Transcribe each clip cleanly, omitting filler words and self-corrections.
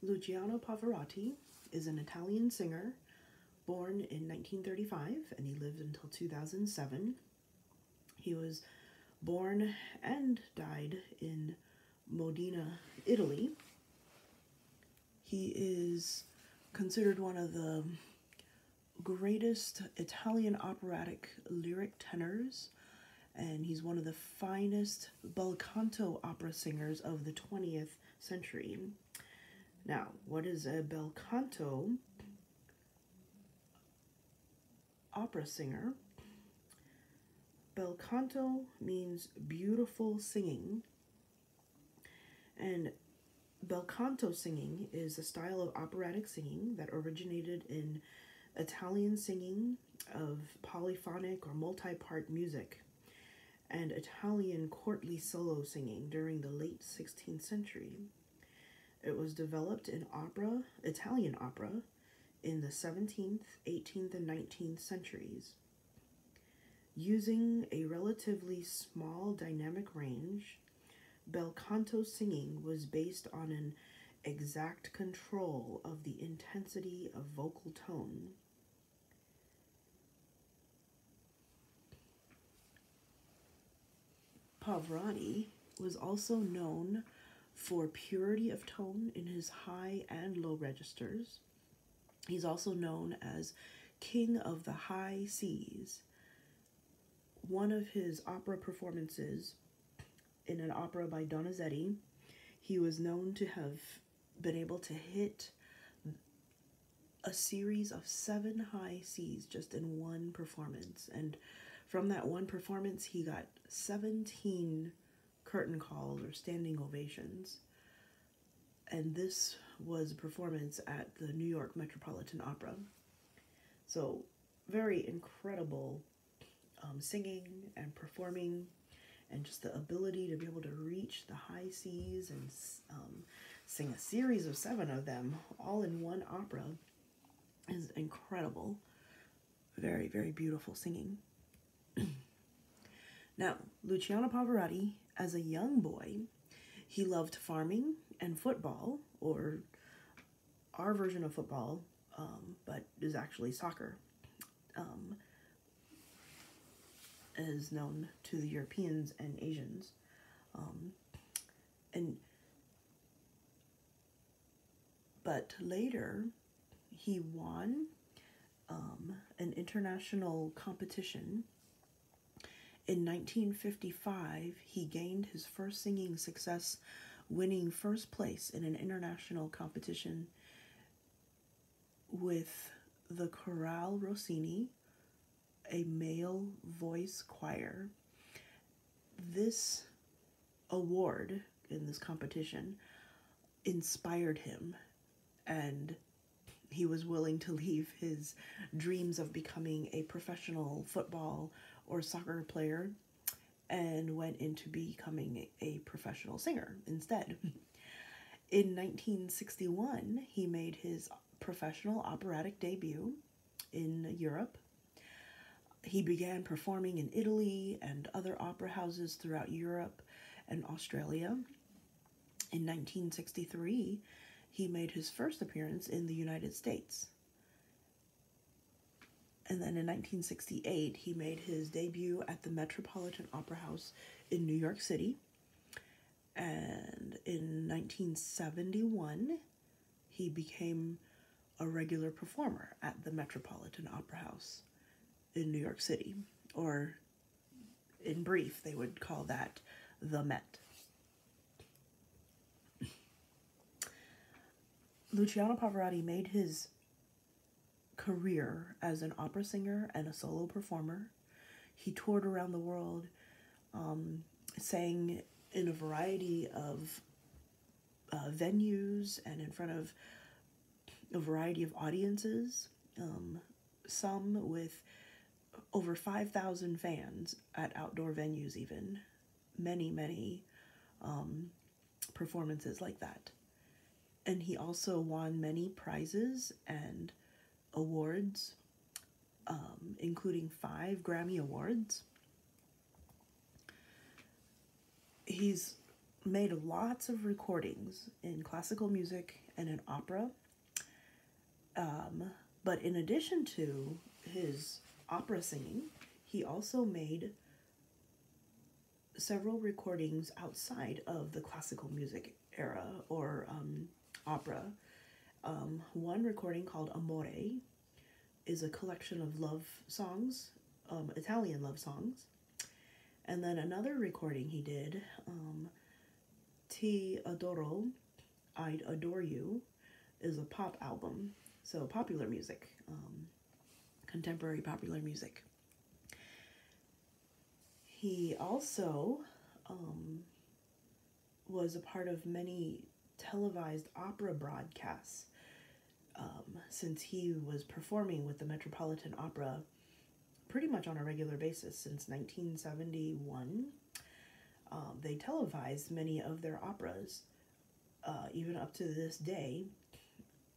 Luciano Pavarotti is an Italian singer born in 1935 and he lived until 2007. He was born and died in Modena, Italy. He is considered one of the greatest Italian operatic lyric tenors, and he's one of the finest bel canto opera singers of the 20th century. Now, what is a bel canto opera singer? Bel canto means beautiful singing, and bel canto singing is a style of operatic singing that originated in Italian singing of polyphonic or multi-part music and Italian courtly solo singing during the late 16th century. It was developed in Italian opera, in the 17th, 18th, and 19th centuries. Using a relatively small dynamic range, bel canto singing was based on an exact control of the intensity of vocal tone. Pavarotti was also known for purity of tone in his high and low registers. He's also known as King of the High C's. One of his opera performances in an opera by Donizetti, he was known to have been able to hit a series of 7 high C's just in one performance. And from that one performance, he got 17 curtain calls or standing ovations. And this was a performance at the New York Metropolitan Opera. So, very incredible singing and performing, and just the ability to be able to reach the high C's and sing a series of 7 of them all in one opera is incredible. Very, very beautiful singing. Now, Luciano Pavarotti, as a young boy, he loved farming and football, or our version of football, but is actually soccer, as known to the Europeans and Asians. But later, he won an international competition. In 1955, he gained his first singing success, winning first place in an international competition with the Chorale Rossini, a male voice choir. This award in this competition inspired him, and he was willing to leave his dreams of becoming a professional football or soccer player and went into becoming a professional singer instead. In 1961, he made his professional operatic debut in Europe. He began performing in Italy and other opera houses throughout Europe and Australia. In 1963, he made his first appearance in the United States. And then in 1968, he made his debut at the Metropolitan Opera House in New York City. And in 1971, he became a regular performer at the Metropolitan Opera House in New York City, or in brief, they would call that the Met. Luciano Pavarotti made his career as an opera singer and a solo performer. He toured around the world, sang in a variety of venues and in front of a variety of audiences, some with over 5,000 fans at outdoor venues even. Many performances like that. And he also won many prizes and awards, including 5 Grammy Awards. He's made lots of recordings in classical music and in opera. But in addition to his opera singing, he also made several recordings outside of the classical music era or opera. One recording called Amore is a collection of love songs, Italian love songs. And then another recording he did, Ti Adoro, I'd Adore You, is a pop album. So popular music, contemporary popular music. He also was a part of many televised opera broadcasts since he was performing with the Metropolitan Opera pretty much on a regular basis since 1971. They televised many of their operas, even up to this day.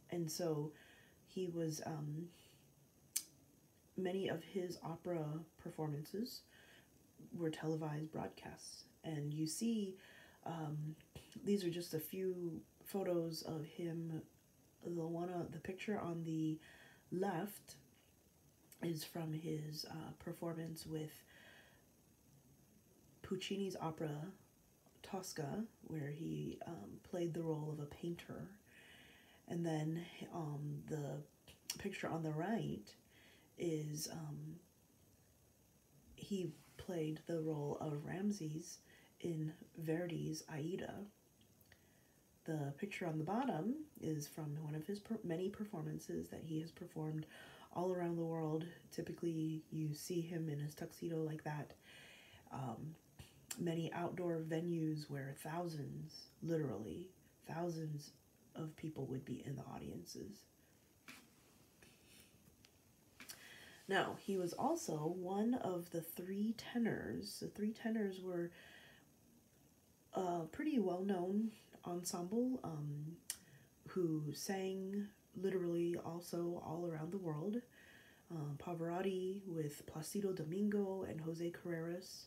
And so he was, many of his opera performances were televised broadcasts. And you see, these are just a few photos of him. The picture on the left is from his performance with Puccini's opera Tosca, where he played the role of a painter. And then the picture on the right is he played the role of Ramses in Verdi's Aida. The picture on the bottom is from one of his many performances that he has performed all around the world. Typically, you see him in his tuxedo like that. Many outdoor venues where thousands, literally thousands of people would be in the audiences. Now, he was also one of the three tenors. The three tenors were a pretty well-known ensemble who sang literally also all around the world. Pavarotti with Placido Domingo and Jose Carreras.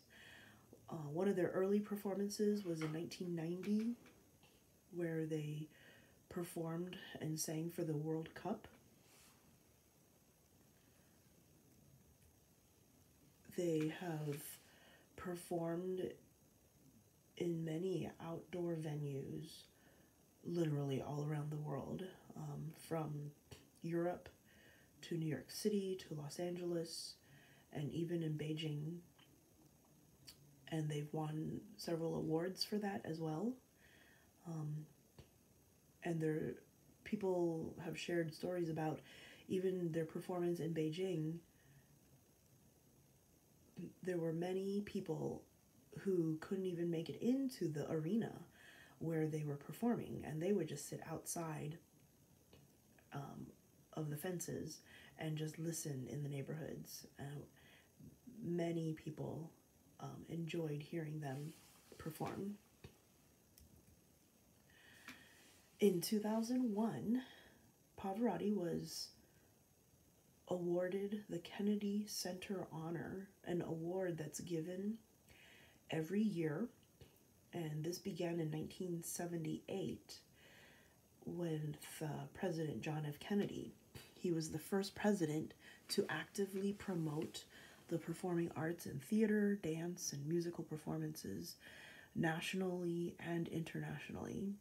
One of their early performances was in 1990, where they performed and sang for the World Cup. They have performed in many outdoor venues, literally all around the world, from Europe to New York City to Los Angeles, and even in Beijing. And they've won several awards for that as well. And people have shared stories about even their performance in Beijing. There were many people who couldn't even make it into the arena where they were performing, and they would just sit outside of the fences and just listen in the neighborhoods. Many people enjoyed hearing them perform. In 2001, Pavarotti was awarded the Kennedy Center Honor, an award that's given every year, and this began in 1978 with President John F. Kennedy. He was the first president to actively promote the performing arts in theater, dance, and musical performances nationally and internationally.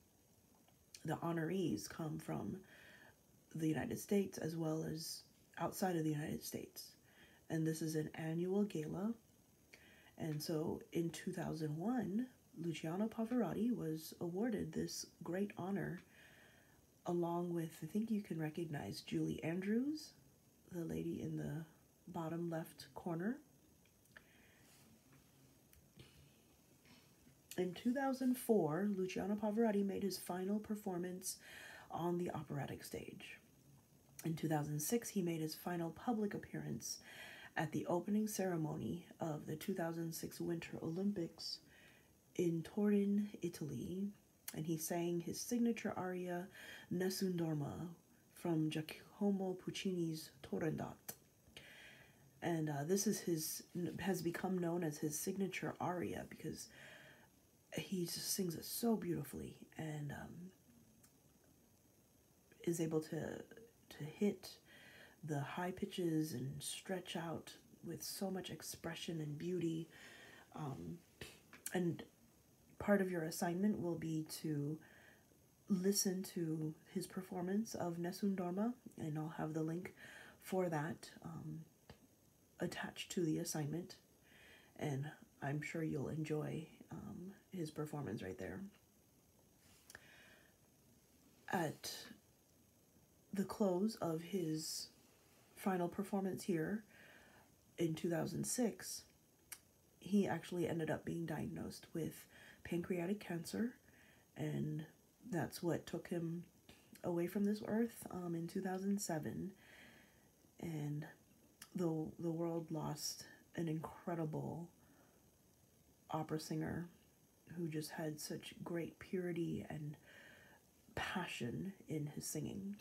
The honorees come from the United States as well as outside of the United States. And this is an annual gala. And so in 2001, Luciano Pavarotti was awarded this great honor along with, I think you can recognize Julie Andrews, the lady in the bottom left corner. In 2004, Luciano Pavarotti made his final performance on the operatic stage. In 2006, he made his final public appearance at the opening ceremony of the 2006 Winter Olympics in Turin, Italy, and he sang his signature aria, Nessun Dorma, from Giacomo Puccini's Turandot. And this is has become known as his signature aria because he just sings it so beautifully, and is able to hit the high pitches and stretch out with so much expression and beauty. And part of your assignment will be to listen to his performance of Nessun Dorma, and I'll have the link for that attached to the assignment. And I'm sure you'll enjoy his performance right there. At the close of his final performance here in 2006, he actually ended up being diagnosed with pancreatic cancer, and that's what took him away from this earth in 2007. And the world lost an incredible opera singer who just had such great purity and passion in his singing.